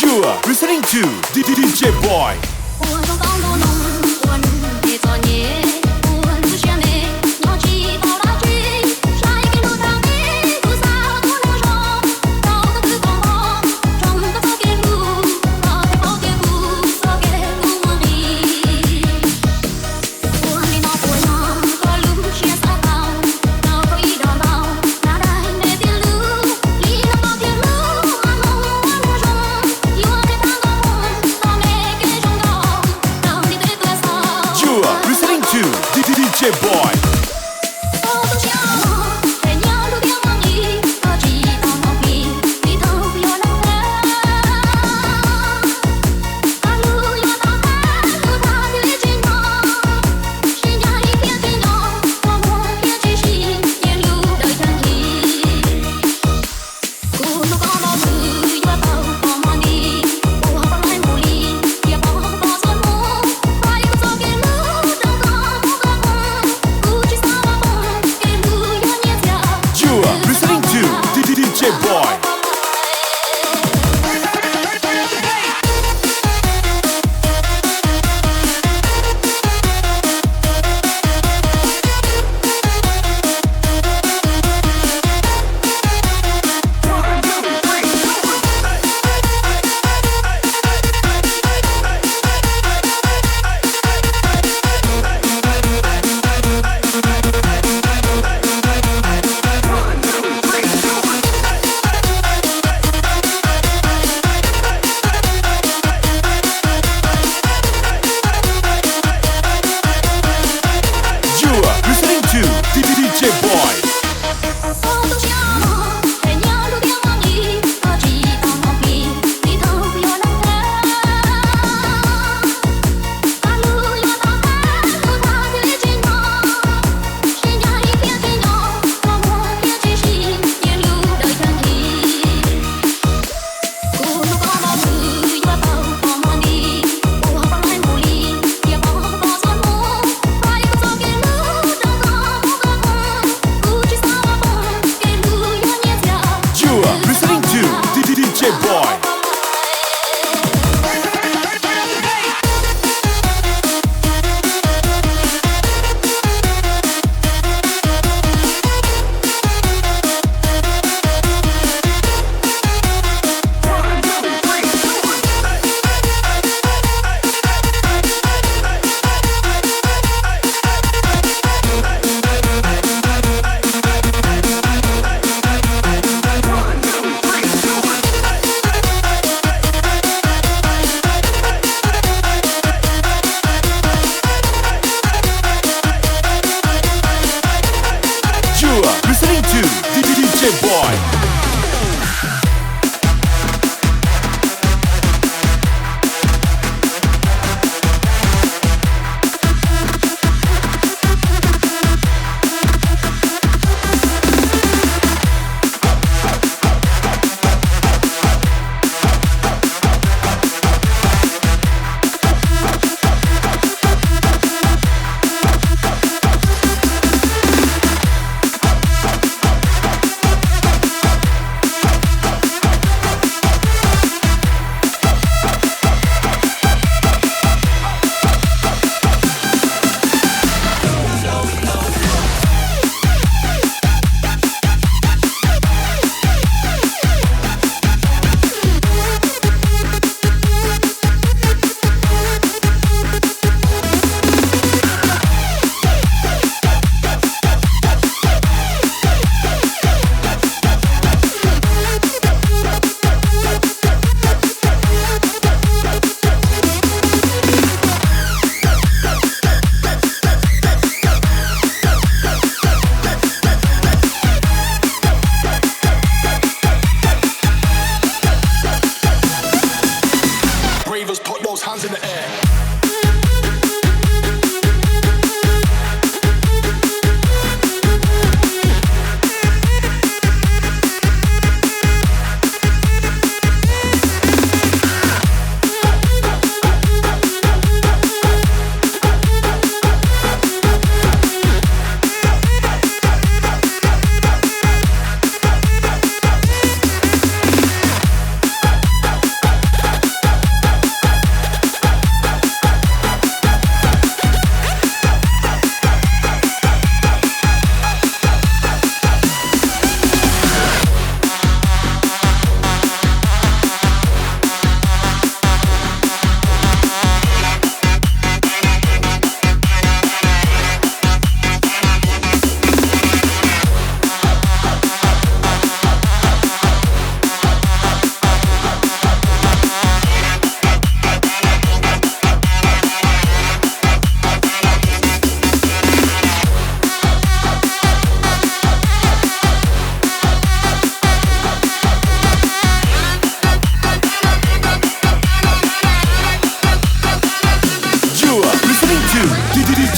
You are listening to DJ Boy. 我从广东弄，我的作业，我不想你，我只抱了句，下一个路上的路上不能说，到个地方跑，从个早点路，到个早点路，早点路我里，我的脑波上个路线上高，脑壳一道道，哪来那点路，离那高铁路，马路我能说，有我的大高峰，到每个钟头，到你的多少。You are listening to DJ Boy. 我不想在鸟路边望你，我知道毛病，你都有能耐。大路要打开，路大的尽头，悬崖一片天空，我也继续沿路的前行。公路高到处要到帮忙你，我不来努力，也帮不到什么，快走给路，等到不可控。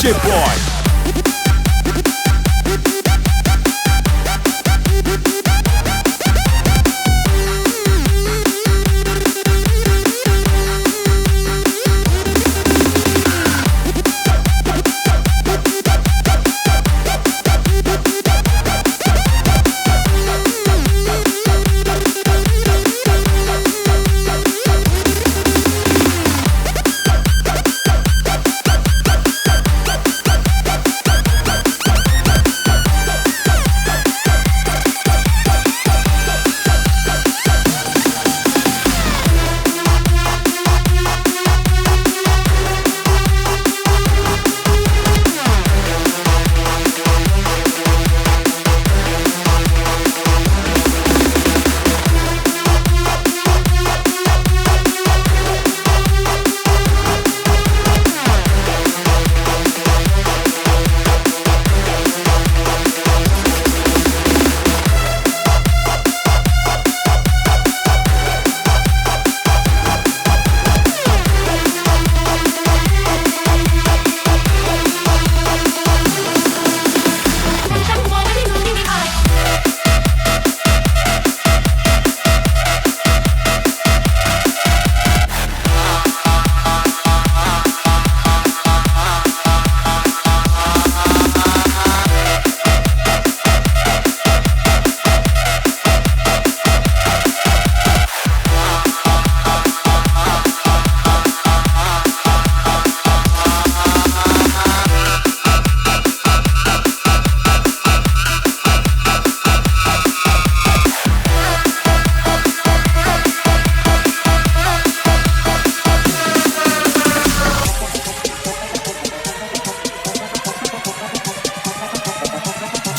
DJ Boy.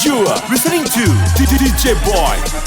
You are listening to DJ Boy.